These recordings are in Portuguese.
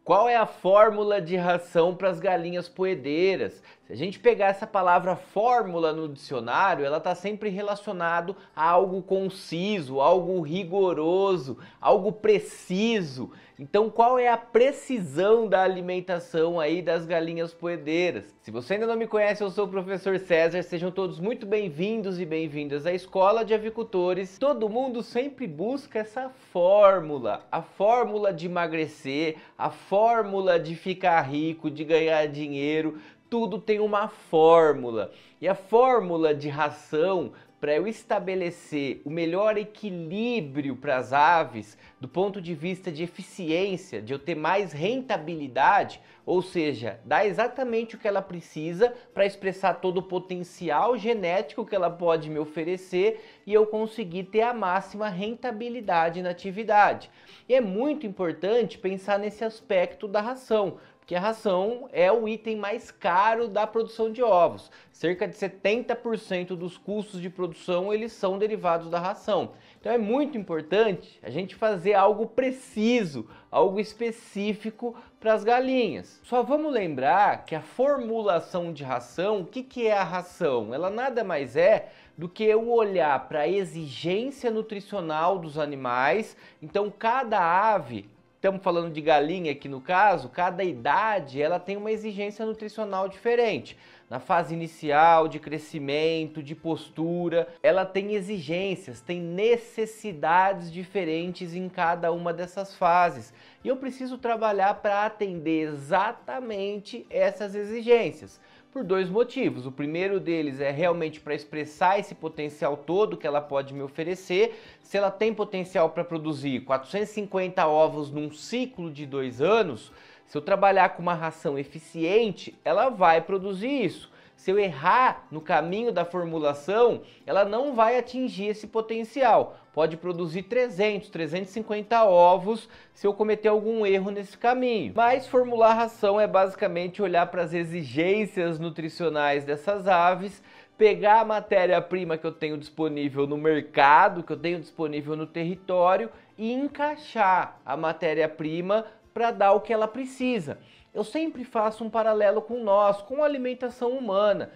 Qual é a fórmula de ração para as galinhas poedeiras? Se a gente pegar essa palavra fórmula no dicionário, ela está sempre relacionado a algo conciso, algo rigoroso, algo preciso. Então, qual é a precisão da alimentação aí das galinhas poedeiras? Se você ainda não me conhece, eu sou o professor César. Sejam todos muito bem-vindos e bem-vindas à Escola de Avicultores. Todo mundo sempre busca essa fórmula, a fórmula de emagrecer, a fórmula de ficar rico, de ganhar dinheiro. Tudo tem uma fórmula. E a fórmula de ração, para eu estabelecer o melhor equilíbrio para as aves, do ponto de vista de eficiência, de eu ter mais rentabilidade, ou seja, dar exatamente o que ela precisa para expressar todo o potencial genético que ela pode me oferecer e eu conseguir ter a máxima rentabilidade na atividade. E é muito importante pensar nesse aspecto da ração, porque a ração é o item mais caro da produção de ovos. Cerca de 70% dos custos de produção eles são derivados da ração. Então é muito importante a gente fazer algo preciso, algo específico para as galinhas. Só vamos lembrar que a formulação de ração, o que é a ração? Ela nada mais é do que eu olhar para a exigência nutricional dos animais. Então cada ave, estamos falando de galinha aqui no caso, cada idade ela tem uma exigência nutricional diferente. Na fase inicial de crescimento, de postura, ela tem exigências, tem necessidades diferentes em cada uma dessas fases. E eu preciso trabalhar para atender exatamente essas exigências. Por dois motivos. O primeiro deles é realmente para expressar esse potencial todo que ela pode me oferecer. Se ela tem potencial para produzir 450 ovos num ciclo de 2 anos, se eu trabalhar com uma ração eficiente, ela vai produzir isso. Se eu errar no caminho da formulação, ela não vai atingir esse potencial. Pode produzir 300, 350 ovos se eu cometer algum erro nesse caminho. Mas formular ração é basicamente olhar para as exigências nutricionais dessas aves, pegar a matéria-prima que eu tenho disponível no mercado, que eu tenho disponível no território e encaixar a matéria-prima para dar o que ela precisa. Eu sempre faço um paralelo com nós, com a alimentação humana.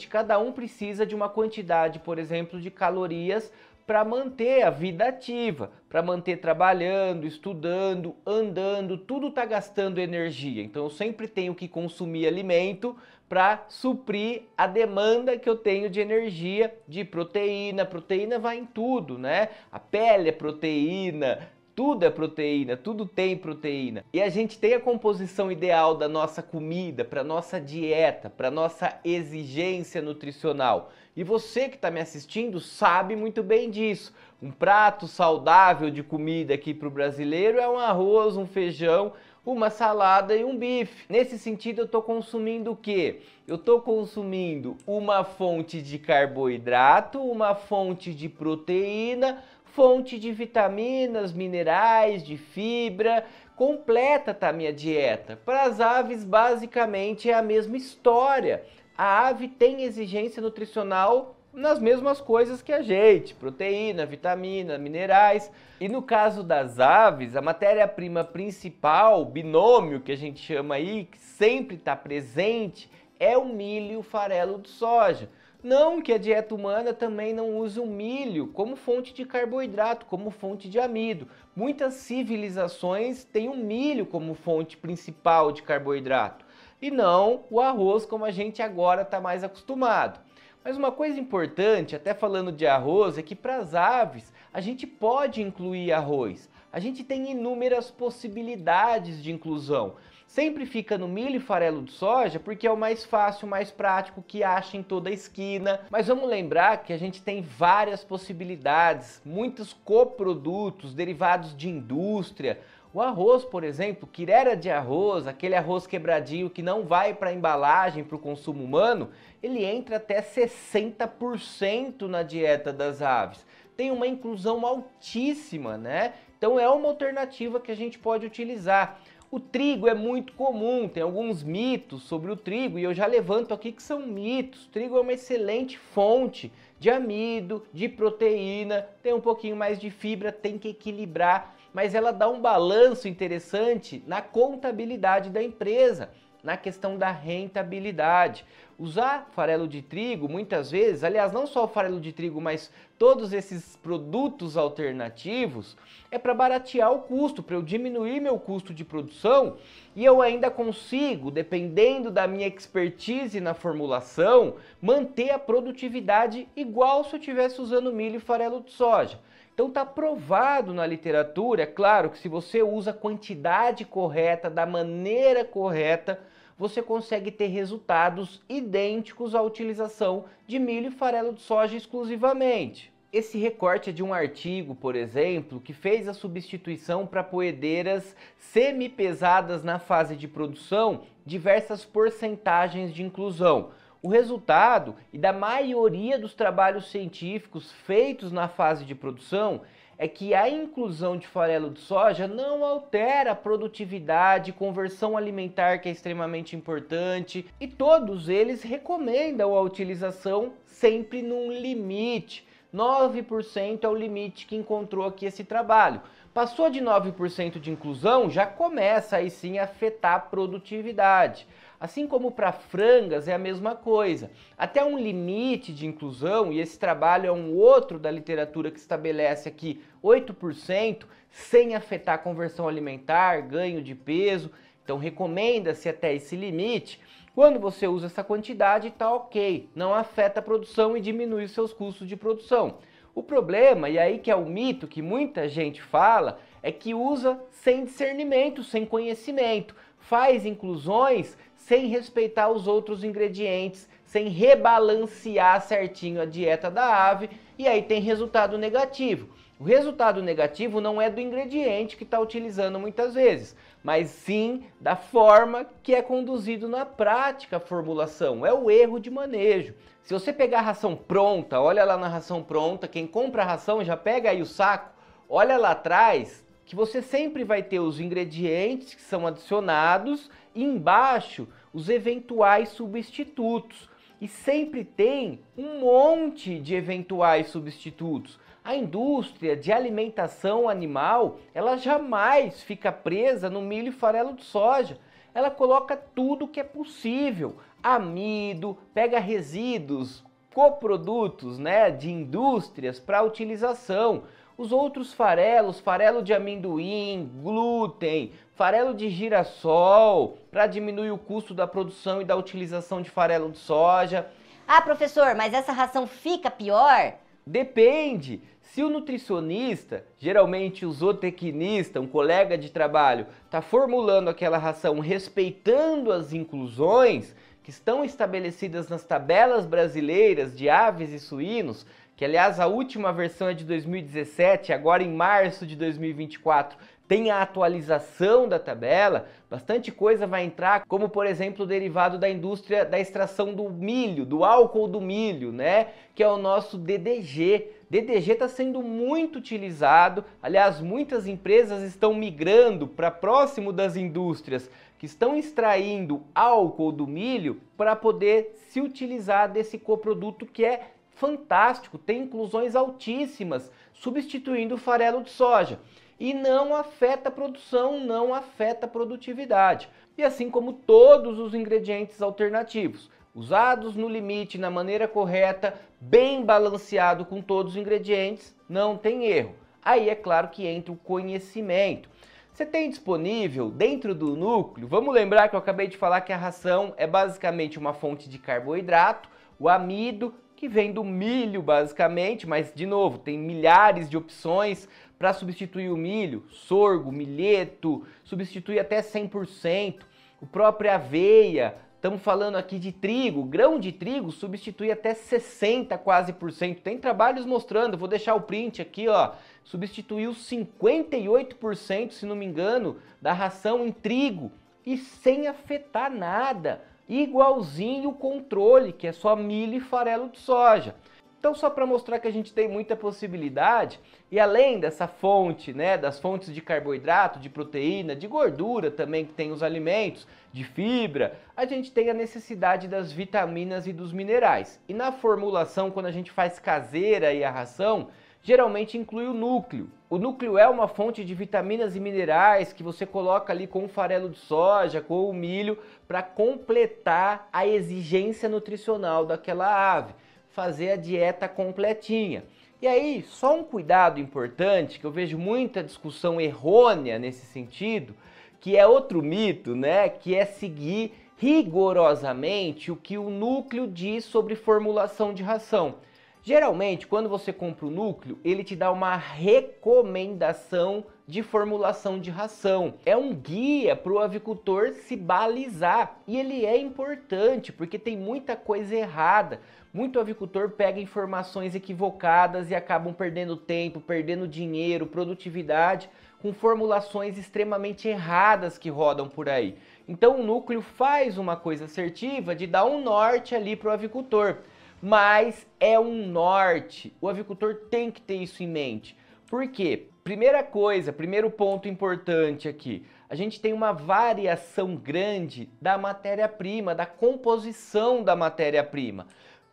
Cada um precisa de uma quantidade, por exemplo, de calorias para manter a vida ativa, para manter trabalhando, estudando, andando, tudo está gastando energia. Então eu sempre tenho que consumir alimento para suprir a demanda que eu tenho de energia, de proteína. Proteína vai em tudo, né? A pele é proteína, tudo é proteína, tudo tem proteína. E a gente tem a composição ideal da nossa comida, para nossa dieta, para nossa exigência nutricional. E você que está me assistindo sabe muito bem disso. Um prato saudável de comida aqui para o brasileiro é um arroz, um feijão, uma salada e um bife. Nesse sentido, eu estou consumindo o quê? Eu estou consumindo uma fonte de carboidrato, uma fonte de proteína, fonte de vitaminas, minerais, de fibra, completa tá a minha dieta. Para as aves, basicamente, é a mesma história. A ave tem exigência nutricional nas mesmas coisas que a gente, proteína, vitamina, minerais. E no caso das aves, a matéria-prima principal, o binômio que a gente chama aí, que sempre está presente, é o milho e o farelo de soja. Não que a dieta humana também não use o milho como fonte de carboidrato, como fonte de amido. Muitas civilizações têm o milho como fonte principal de carboidrato e não o arroz como a gente agora está mais acostumado. Mas uma coisa importante, até falando de arroz, é que para as aves a gente pode incluir arroz. A gente tem inúmeras possibilidades de inclusão. Sempre fica no milho e farelo de soja porque é o mais fácil, o mais prático, que acha em toda a esquina. Mas vamos lembrar que a gente tem várias possibilidades, muitos coprodutos derivados de indústria. O arroz, por exemplo, quirera de arroz, aquele arroz quebradinho que não vai para a embalagem, para o consumo humano, ele entra até 60% na dieta das aves. Tem uma inclusão altíssima, né? Então é uma alternativa que a gente pode utilizar. O trigo é muito comum, tem alguns mitos sobre o trigo e eu já levanto aqui que são mitos. O trigo é uma excelente fonte de amido, de proteína, tem um pouquinho mais de fibra, tem que equilibrar. mas ela dá um balanço interessante na contabilidade da empresa, na questão da rentabilidade. Usar farelo de trigo, muitas vezes, aliás, não só o farelo de trigo, mas todos esses produtos alternativos, é para baratear o custo, para eu diminuir meu custo de produção e eu ainda consigo, dependendo da minha expertise na formulação, manter a produtividade igual se eu estivesse usando milho e farelo de soja. Então está provado na literatura, é claro que se você usa a quantidade correta, da maneira correta, você consegue ter resultados idênticos à utilização de milho e farelo de soja exclusivamente. Esse recorte é de um artigo, por exemplo, que fez a substituição para poedeiras semi-pesadas na fase de produção, diversas porcentagens de inclusão. O resultado, e da maioria dos trabalhos científicos feitos na fase de produção, é que a inclusão de farelo de soja não altera a produtividade, conversão alimentar, que é extremamente importante, e todos eles recomendam a utilização sempre num limite. 9% é o limite que encontrou aqui esse trabalho. Passou de 9% de inclusão, já começa aí sim a afetar a produtividade. Assim como para frangas é a mesma coisa. Até um limite de inclusão, e esse trabalho é um outro da literatura que estabelece aqui 8%, sem afetar a conversão alimentar, ganho de peso. Então recomenda-se até esse limite. Quando você usa essa quantidade, está ok, não afeta a produção e diminui os seus custos de produção. O problema, e aí que é o mito que muita gente fala, é que usa sem discernimento, sem conhecimento, faz inclusões sem respeitar os outros ingredientes, sem rebalancear certinho a dieta da ave, e aí tem resultado negativo. O resultado negativo não é do ingrediente que está utilizando muitas vezes, mas sim da forma que é conduzido na prática a formulação, é o erro de manejo. Se você pegar a ração pronta, olha lá na ração pronta, quem compra a ração já pega aí o saco, olha lá atrás, que você sempre vai ter os ingredientes que são adicionados e embaixo os eventuais substitutos. E sempre tem um monte de eventuais substitutos. A indústria de alimentação animal, ela jamais fica presa no milho e farelo de soja. Ela coloca tudo que é possível. Amido, pega resíduos, coprodutos, né, de indústrias para utilização. Os outros farelos, farelo de amendoim, glúten, farelo de girassol, para diminuir o custo da produção e da utilização de farelo de soja. Ah, professor, mas essa ração fica pior? Depende. Se o nutricionista, geralmente o zootecnista, um colega de trabalho, está formulando aquela ração respeitando as inclusões que estão estabelecidas nas tabelas brasileiras de aves e suínos, que aliás a última versão é de 2017, agora em março de 2024 tem a atualização da tabela, bastante coisa vai entrar, como por exemplo o derivado da indústria da extração do milho, do álcool do milho, né? Que é o nosso DDG. DDG está sendo muito utilizado, aliás, muitas empresas estão migrando para próximo das indústrias que estão extraindo álcool do milho para poder se utilizar desse coproduto que é fantástico, tem inclusões altíssimas, substituindo o farelo de soja. E não afeta a produção, não afeta a produtividade. E assim como todos os ingredientes alternativos, usados no limite, na maneira correta, bem balanceado com todos os ingredientes, não tem erro. Aí é claro que entra o conhecimento. Você tem disponível dentro do núcleo, vamos lembrar que eu acabei de falar que a ração é basicamente uma fonte de carboidrato, o amido, que vem do milho basicamente, mas de novo, tem milhares de opções para substituir o milho, sorgo, milheto, substitui até 100%, o próprio aveia, estamos falando aqui de trigo, grão de trigo substitui até 60 quase por cento, tem trabalhos mostrando, vou deixar o print aqui, ó, substituiu 58%, se não me engano, da ração em trigo e sem afetar nada, igualzinho o controle, que é só milho e farelo de soja. Então, só para mostrar que a gente tem muita possibilidade, e além dessa fonte, né, das fontes de carboidrato, de proteína, de gordura também que tem os alimentos, de fibra, a gente tem a necessidade das vitaminas e dos minerais. E na formulação, quando a gente faz caseira e a ração, geralmente inclui o núcleo. O núcleo é uma fonte de vitaminas e minerais que você coloca ali com o farelo de soja, com o milho, para completar a exigência nutricional daquela ave, fazer a dieta completinha. E aí, só um cuidado importante, que eu vejo muita discussão errônea nesse sentido, que é outro mito, né? Que é seguir rigorosamente o que o núcleo diz sobre formulação de ração. Geralmente, quando você compra o núcleo, ele te dá uma recomendação de formulação de ração. É um guia para o avicultor se balizar. E ele é importante, porque tem muita coisa errada. Muito avicultor pega informações equivocadas e acabam perdendo tempo, perdendo dinheiro, produtividade, com formulações extremamente erradas que rodam por aí. Então o núcleo faz uma coisa assertiva de dar um norte ali para o avicultor. Mas é um norte, o avicultor tem que ter isso em mente. Por quê? Primeira coisa, primeiro ponto importante aqui, a gente tem uma variação grande da matéria-prima, da composição da matéria-prima.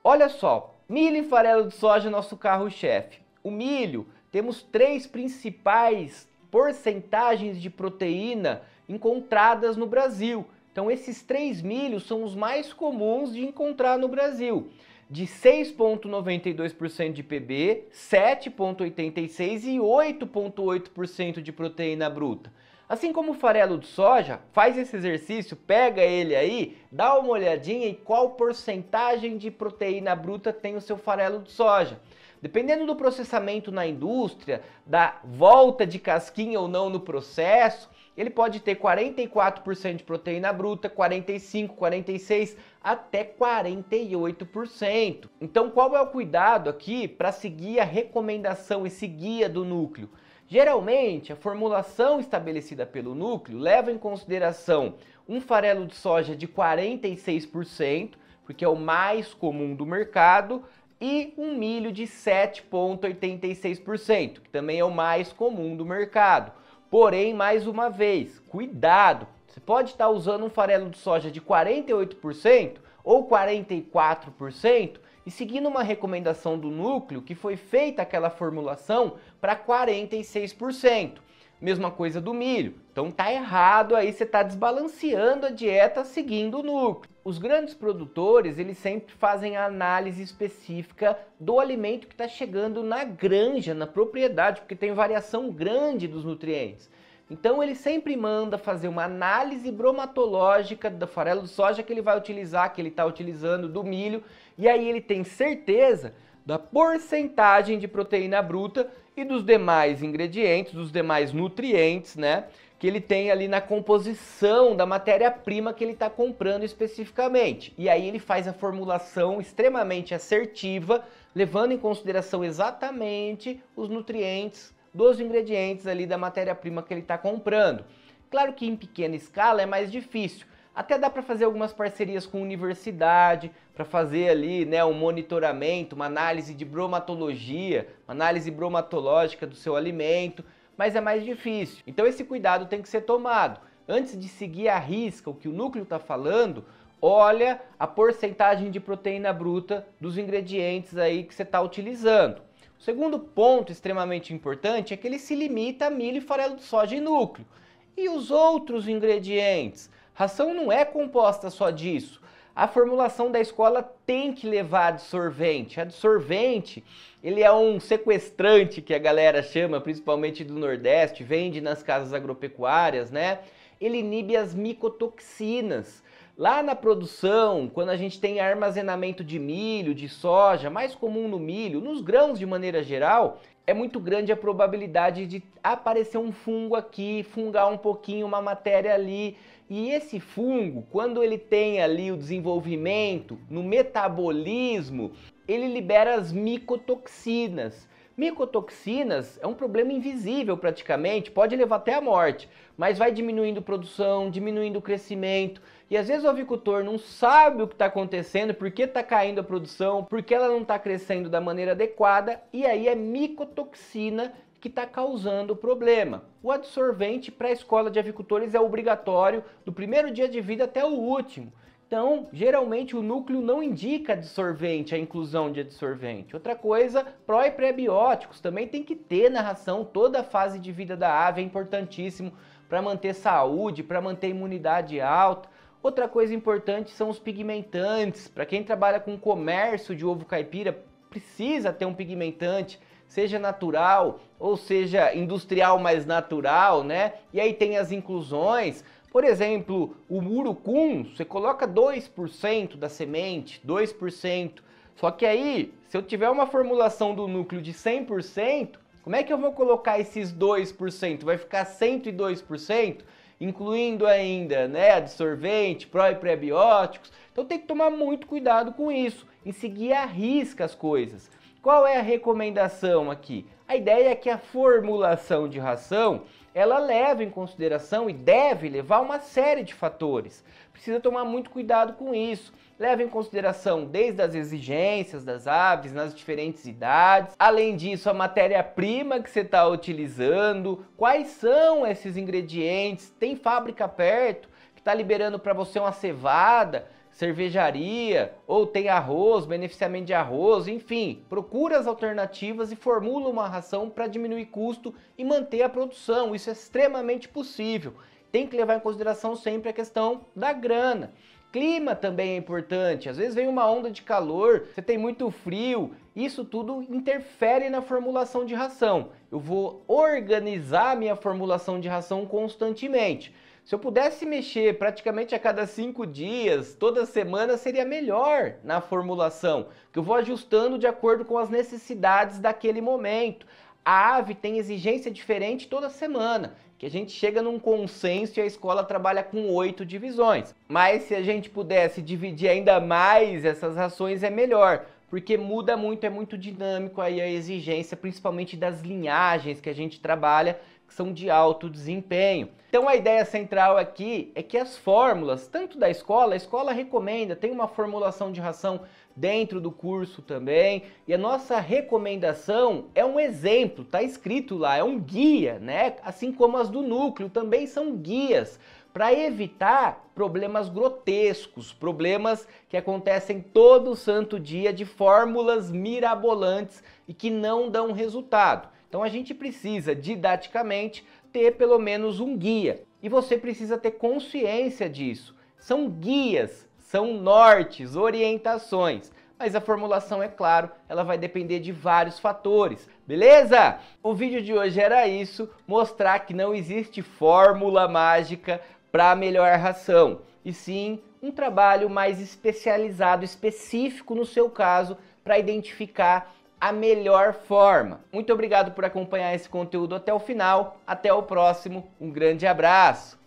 Olha só, milho e farelo de soja é nosso carro-chefe. O milho, temos 3 principais porcentagens de proteína encontradas no Brasil. Então esses 3 milhos são os mais comuns de encontrar no Brasil. De 6,92% de PB, 7,86% e 8,8% de proteína bruta. Assim como o farelo de soja, faz esse exercício, pega ele aí, dá uma olhadinha em qual porcentagem de proteína bruta tem o seu farelo de soja. Dependendo do processamento na indústria, da volta de casquinha ou não no processo, ele pode ter 44% de proteína bruta, 45%, 46%, até 48%. Então qual é o cuidado aqui para seguir a recomendação, esse guia do núcleo? Geralmente, a formulação estabelecida pelo núcleo leva em consideração um farelo de soja de 46%, porque é o mais comum do mercado, e um milho de 7,86%, que também é o mais comum do mercado. Porém, mais uma vez, cuidado, você pode estar usando um farelo de soja de 48% ou 44% e seguindo uma recomendação do núcleo que foi feita aquela formulação para 46%. Mesma coisa do milho. Então tá errado aí, você está desbalanceando a dieta seguindo o núcleo. Os grandes produtores, eles sempre fazem a análise específica do alimento que está chegando na granja, na propriedade, porque tem variação grande dos nutrientes. Então ele sempre manda fazer uma análise bromatológica do farelo de soja que ele vai utilizar, que ele está utilizando, do milho, e aí ele tem certeza da porcentagem de proteína bruta e dos demais ingredientes, dos demais nutrientes, né, que ele tem ali na composição da matéria-prima que ele está comprando especificamente. E aí ele faz a formulação extremamente assertiva, levando em consideração exatamente os nutrientes dos ingredientes ali da matéria-prima que ele está comprando. Claro que em pequena escala é mais difícil. Até dá para fazer algumas parcerias com universidade, para fazer ali, né, um monitoramento, uma análise de bromatologia, uma análise bromatológica do seu alimento, mas é mais difícil. Então esse cuidado tem que ser tomado. Antes de seguir à risca o que o núcleo está falando, olha a porcentagem de proteína bruta dos ingredientes aí que você está utilizando. O segundo ponto extremamente importante é que ele se limita a milho, farelo de soja e núcleo. E os outros ingredientes? Ração não é composta só disso. A formulação da escola tem que levar adsorvente. Adsorvente, ele é um sequestrante que a galera chama, principalmente do Nordeste, vende nas casas agropecuárias, né? Ele inibe as micotoxinas. Lá na produção, quando a gente tem armazenamento de milho, de soja, mais comum no milho, nos grãos de maneira geral, é muito grande a probabilidade de aparecer um fungo aqui, fungar um pouquinho uma matéria ali. E esse fungo, quando ele tem ali o desenvolvimento no metabolismo, ele libera as micotoxinas. Micotoxinas é um problema invisível praticamente, pode levar até a morte, mas vai diminuindo a produção, diminuindo o crescimento. E às vezes o avicultor não sabe o que está acontecendo, por que está caindo a produção, por que ela não está crescendo da maneira adequada, e aí é micotoxina que está causando o problema. O adsorvente para a escola de avicultores é obrigatório do primeiro dia de vida até o último. Então, geralmente o núcleo não indica adsorvente, a inclusão de adsorvente. Outra coisa, pró e pré-bióticos também tem que ter na ração. Toda a fase de vida da ave é importantíssimo para manter saúde, para manter imunidade alta. Outra coisa importante são os pigmentantes. Para quem trabalha com comércio de ovo caipira, precisa ter um pigmentante, seja natural ou seja industrial, mais natural, né? E aí tem as inclusões. Por exemplo, o urucum, você coloca 2% da semente, 2%. Só que aí, se eu tiver uma formulação do núcleo de 100%, como é que eu vou colocar esses 2%? Vai ficar 102%, incluindo ainda, né, adsorvente, pró e pré-bióticos. Então tem que tomar muito cuidado com isso, em seguir à risca as coisas. Qual é a recomendação aqui? A ideia é que a formulação de ração ela leva em consideração e deve levar uma série de fatores. Precisa tomar muito cuidado com isso. Leva em consideração desde as exigências das aves nas diferentes idades. Além disso, a matéria-prima que você está utilizando, quais são esses ingredientes, tem fábrica perto que está liberando para você uma cevada, cervejaria, ou tem arroz, beneficiamento de arroz, enfim, procura as alternativas e formula uma ração para diminuir custo e manter a produção. Isso é extremamente possível. Tem que levar em consideração sempre a questão da grana. Clima também é importante, às vezes vem uma onda de calor, você tem muito frio, isso tudo interfere na formulação de ração. Eu vou organizar a minha formulação de ração constantemente. Se eu pudesse mexer praticamente a cada 5 dias, toda semana, seria melhor na formulação, que eu vou ajustando de acordo com as necessidades daquele momento. A ave tem exigência diferente toda semana, que a gente chega num consenso e a escola trabalha com 8 divisões. Mas se a gente pudesse dividir ainda mais essas rações é melhor, porque muda muito, é muito dinâmico aí a exigência, principalmente das linhagens que a gente trabalha, que são de alto desempenho. Então a ideia central aqui é que as fórmulas, tanto da escola, a escola recomenda, tem uma formulação de ração dentro do curso também, e a nossa recomendação é um exemplo, tá escrito lá, é um guia, né? Assim como as do núcleo também são guias, para evitar problemas grotescos, problemas que acontecem todo santo dia de fórmulas mirabolantes e que não dão resultado. Então a gente precisa, didaticamente, ter pelo menos um guia. E você precisa ter consciência disso. São guias, são nortes, orientações. Mas a formulação, é claro, ela vai depender de vários fatores. Beleza? O vídeo de hoje era isso, mostrar que não existe fórmula mágica para a melhor ração. E sim, um trabalho mais especializado, específico no seu caso, para identificar a melhor forma. Muito obrigado por acompanhar esse conteúdo até o final. Até o próximo. Um grande abraço.